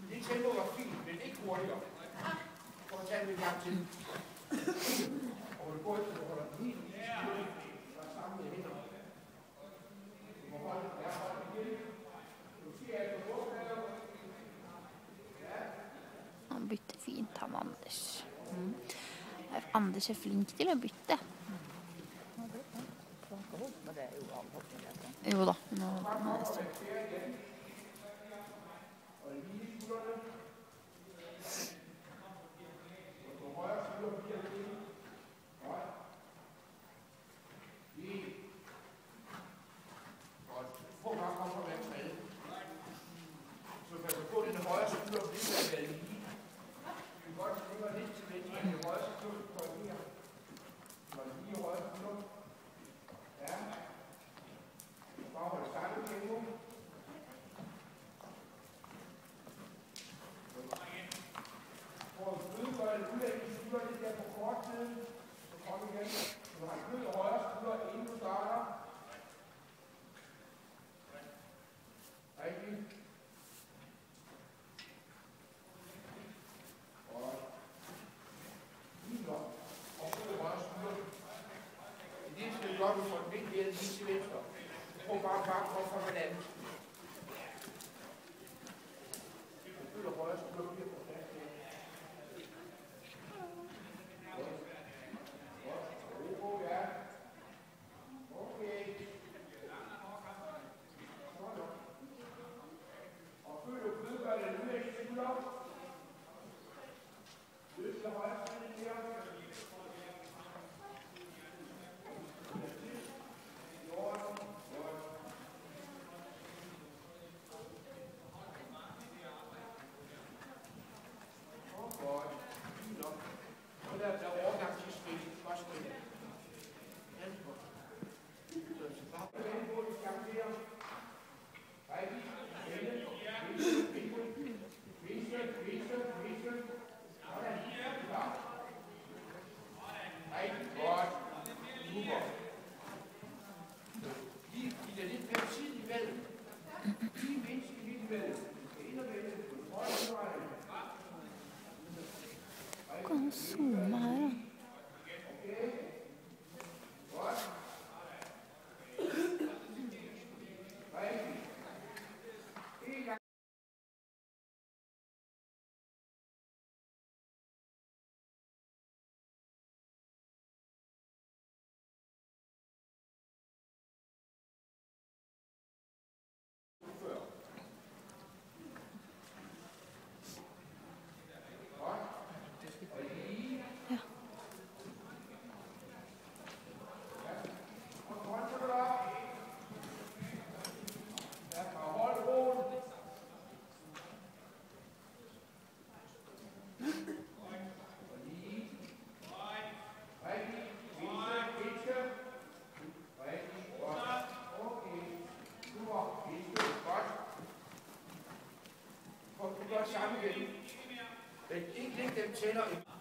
Det tempo var fint, men ikke hurtigere. Prøv at tage den en gang til. Og det går ikke, du holder den helt stille. Og sammen med hænderne. Du må holde den. Ja, hold den igen. Du siger, at du må lave. Han bytter fint, han Anders. Anders er flink til å bytte. Jo da, nå er det sånn. Gør du for den ikke lige til venstre. Prøv bare for hvordan. Du føler højre skulder bliver på plads. Okay. Og føler du blødgørende ud af skulder. Løsler højre skulder her. Kan zoome her da. Sammen igen. Men ikke læg dem tænder i.